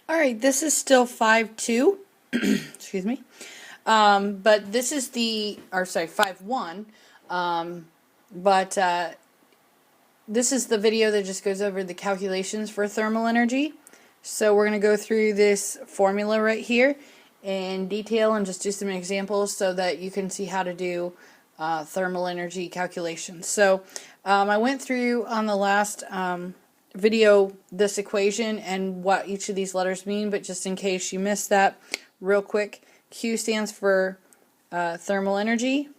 All right, this is still 5-2. Excuse me. But this is 5-1. But this is the video that just goes over the calculations for thermal energy. So we're going to go through this formula right here in detail and just do some examples so that you can see how to do thermal energy calculations. So I went through on the last video this equation and what each of these letters mean, but just in case you missed that, real quick, Q stands for thermal energy.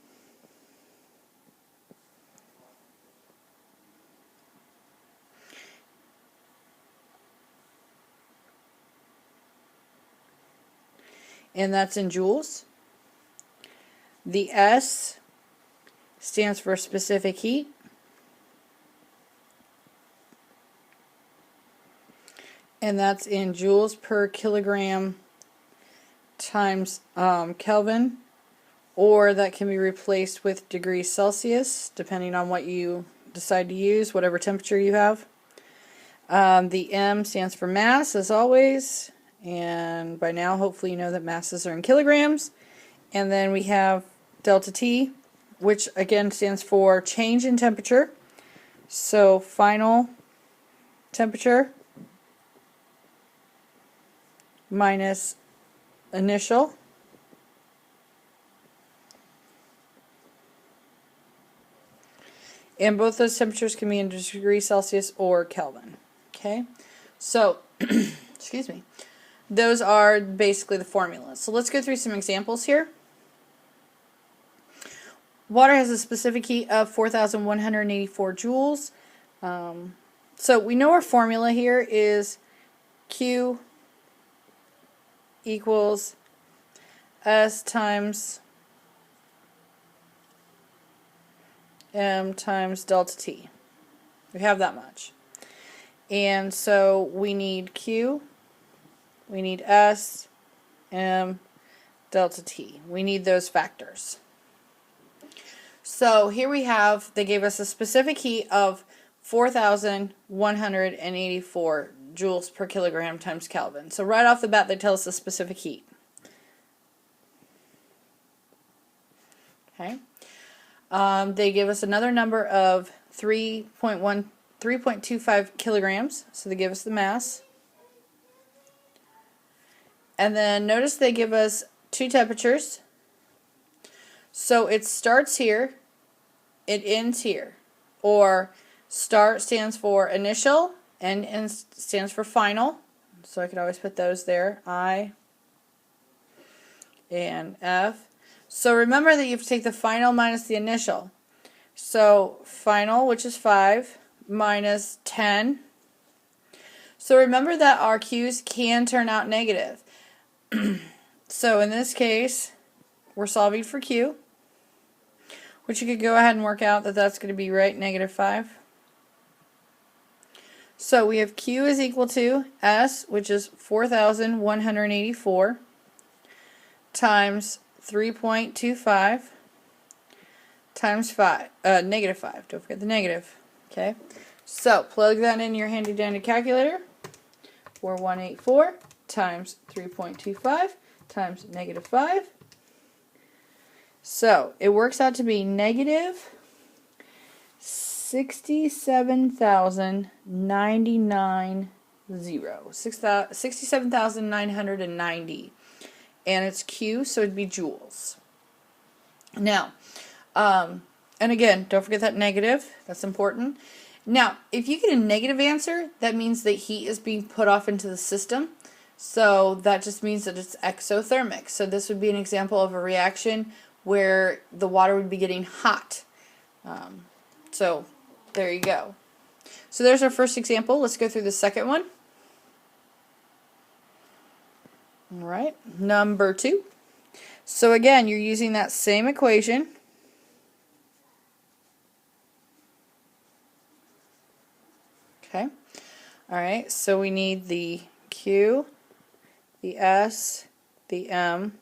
And that's in joules. The S stands for specific heat. And that's in joules per kilogram times Kelvin, or that can be replaced with degrees Celsius, depending on what you decide to use, whatever temperature you have. The M stands for mass, as always, and by now hopefully you know that masses are in kilograms. And then we have delta T, which again stands for change in temperature. So final temperature minus initial. And both those temperatures can be in degrees Celsius or Kelvin. Okay, so excuse me. Those are basically the formulas. So let's go through some examples here. Water has a specific heat of 4,184 joules. So we know our formula here is Q equals S times M times delta T. We have that much. And so we need Q, we need S, M, delta T. We need those factors. So here we have, they gave us a specific heat of 4,184 joules per kilogram times Kelvin. So right off the bat, they tell us the specific heat. Okay. They give us another number of 3.25 kilograms. So they give us the mass. And then notice they give us two temperatures. So it starts here, it ends here. Or start stands for initial, and end stands for final. So I could always put those there, I and F. So remember that you have to take the final minus the initial. So final, which is 5, minus 10. So remember that our Q's can turn out negative. So in this case, we're solving for Q, which you could go ahead and work out that that's going to be right, -5. So we have Q is equal to S, which is 4,184, times 3.25 times -5. Don't forget the negative. Okay, so plug that in your handy dandy calculator. 4,184 times 3.25 times -5. So it works out to be negative 67,990. And it's Q, so it'd be joules. Now, and again, don't forget that negative. That's important. Now, if you get a negative answer, that means that heat is being put off into the system. So that just means that it's exothermic. So this would be an example of a reaction where the water would be getting hot. So there you go. So there's our first example. Let's go through the second one. All right, number 2. So again, you're using that same equation. Okay. All right, so we need the Q, the S, the M,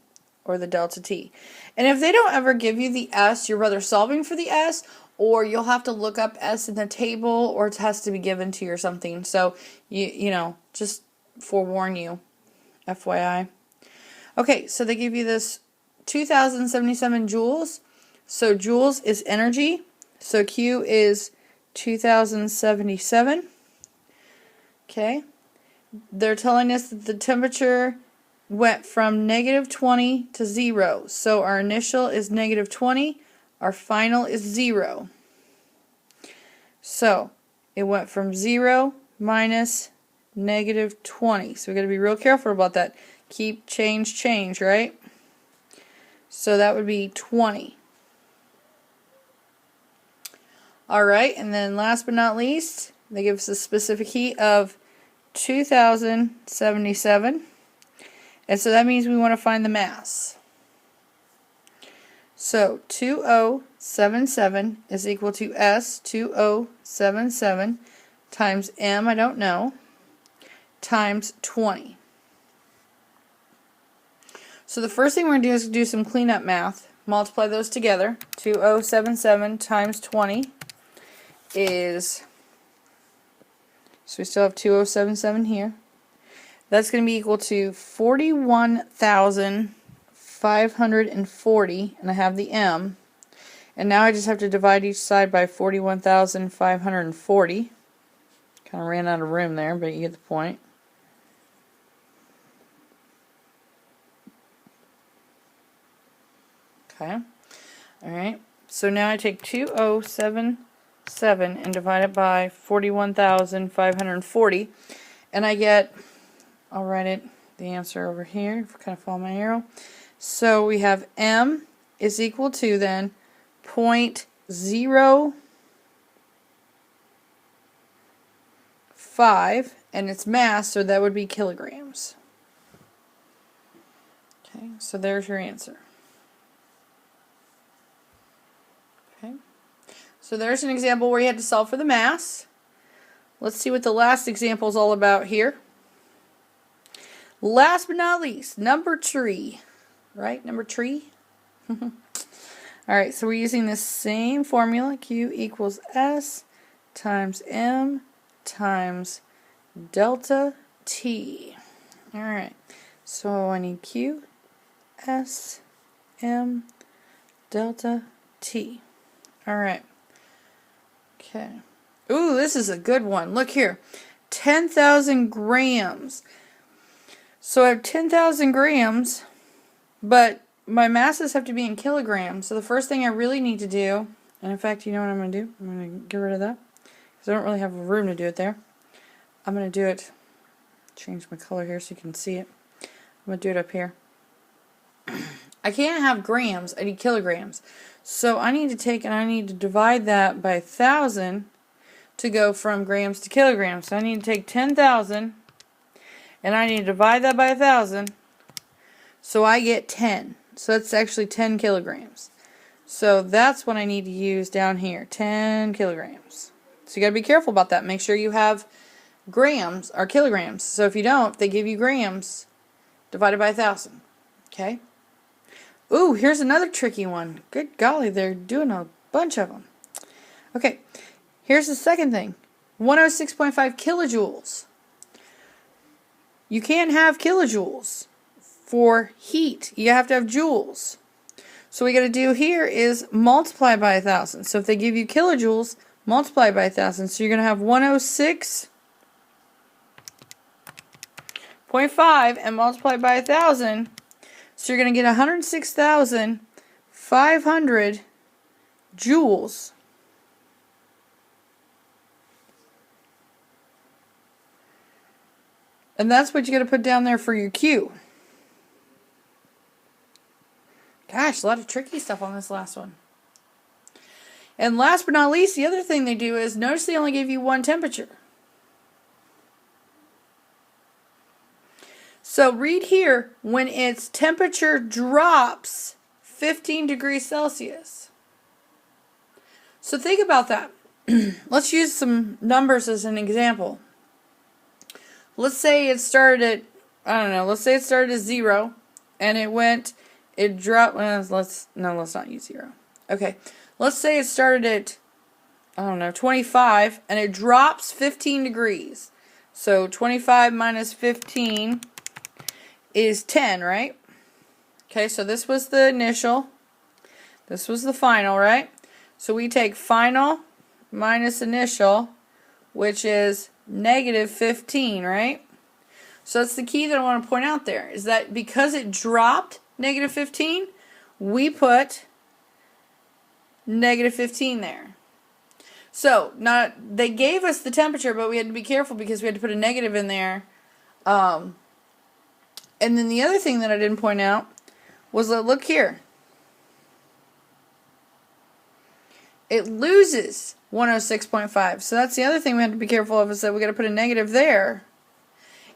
or the delta T. And if they don't ever give you the S, you're rather solving for the S, or you'll have to look up S in the table, or it has to be given to you or something. So, you know, just forewarn you. FYI. Okay, so they give you this 2077 joules. So joules is energy. So Q is 2077. Okay. They're telling us that the temperature went from -20 to 0. So our initial is -20. Our final is 0. So it went from 0 minus -20. So we got to be real careful about that. Keep, change, right? So that would be 20. Alright, and then last but not least, they give us a specific heat of 2077. And so that means we want to find the mass. So 2077 is equal to S 2077 times M, I don't know, times 20. So the first thing we're going to do is do some cleanup math. Multiply those together. 2077 times 20 is, so we still have 2077 here. That's going to be equal to 41,540, and I have the M. And now I just have to divide each side by 41,540. Kind of ran out of room there, but you get the point. Okay. Alright. So now I take 2077 and divide it by 41,540. And I get, I'll write it, the answer over here, if I kind of follow my arrow. So we have M is equal to then 0.05, and its mass, so that would be kilograms. Okay, so there's your answer. Okay, so there's an example where you had to solve for the mass. Let's see what the last example is all about here. Last but not least, number tree. Right? Number tree? Alright, so we're using the same formula. Q equals S times M times delta T. Alright, so I need Q, S, M, delta T. Alright. Okay. Ooh, this is a good one. Look here. 10,000 grams. So I have 10,000 grams, but my masses have to be in kilograms. So the first thing I really need to do, and in fact, you know what I'm going to do? I'm going to get rid of that, because I don't really have room to do it there. I'm going to do it, change my color here so you can see it. I'm going to do it up here. I can't have grams, I need kilograms. So I need to take and I need to divide that by 1,000 to go from grams to kilograms. So I need to take 10,000 and I need to divide that by 1,000. So I get 10. So that's actually 10 kilograms. So that's what I need to use down here, 10 kilograms. So you got to be careful about that. Make sure you have grams or kilograms. So if you don't, they give you grams divided by 1,000. Okay? Ooh, here's another tricky one. Good golly, they're doing a bunch of them. Okay, here's the second thing. 106.5 kilojoules. You can't have kilojoules for heat. You have to have joules. So what we got to do here is multiply by 1,000. So if they give you kilojoules, multiply by 1,000. So you're going to have 106.5 and multiply by 1,000. So you're going to get 106,500 joules. And that's what you got to put down there for your Q. Gosh, a lot of tricky stuff on this last one. And last but not least, the other thing they do is, notice they only give you one temperature. So read here, when its temperature drops 15 degrees Celsius. So think about that. Let's use some numbers as an example. Let's say it started at, I don't know, let's say it started at 0 and it dropped, well, let's not use 0. Okay, let's say it started at, I don't know, 25 and it drops 15 degrees. So 25 minus 15 is 10, right? Okay, so this was the initial. This was the final, right? So we take final minus initial, which is negative 15, right? So that's the key that I want to point out there, is that because it dropped negative 15, we put negative 15 there. So they gave us the temperature, but we had to be careful because we had to put a negative in there. And then the other thing that I didn't point out was that, look here. It loses 106.5. So that's the other thing we have to be careful of, is that we got to put a negative there.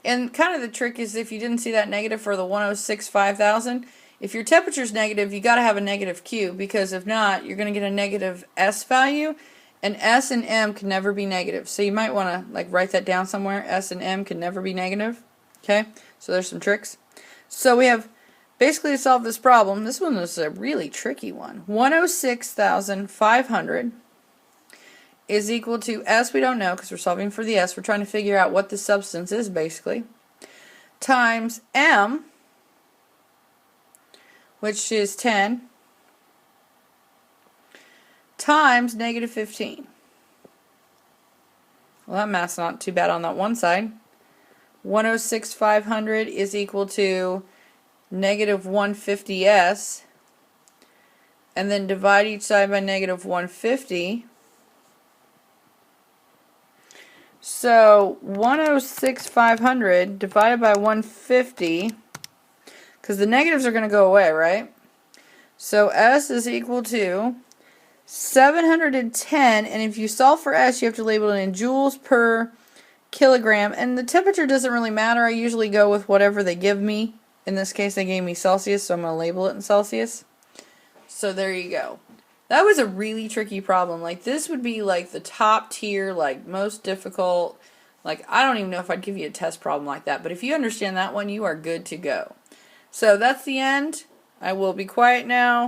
And kind of the trick is, if you didn't see that negative for the 106.5,000, if your temperature's negative, you got to have a negative Q, because if not, you're going to get a negative S value, and S and M can never be negative. So you might want to write that down somewhere. S and M can never be negative. Okay? So there's some tricks. So we have, basically, to solve this problem, this one was a really tricky one. 106,500 is equal to S, we don't know because we're solving for the S. We're trying to figure out what the substance is, basically, times M, which is 10, times negative 15. Well, that math's not too bad on that one side. 106,500 is equal to negative 150S, and then divide each side by negative 150. So 106,500 divided by 150, because the negatives are going to go away, right? So S is equal to 710, and if you solve for S, you have to label it in joules per kilogram, and the temperature doesn't really matter. I usually go with whatever they give me. In this case, they gave me Celsius, so I'm going to label it in Celsius. So there you go. That was a really tricky problem. This would be the top tier, most difficult. I don't even know if I'd give you a test problem like that, but if you understand that one, you are good to go. So that's the end. I will be quiet now.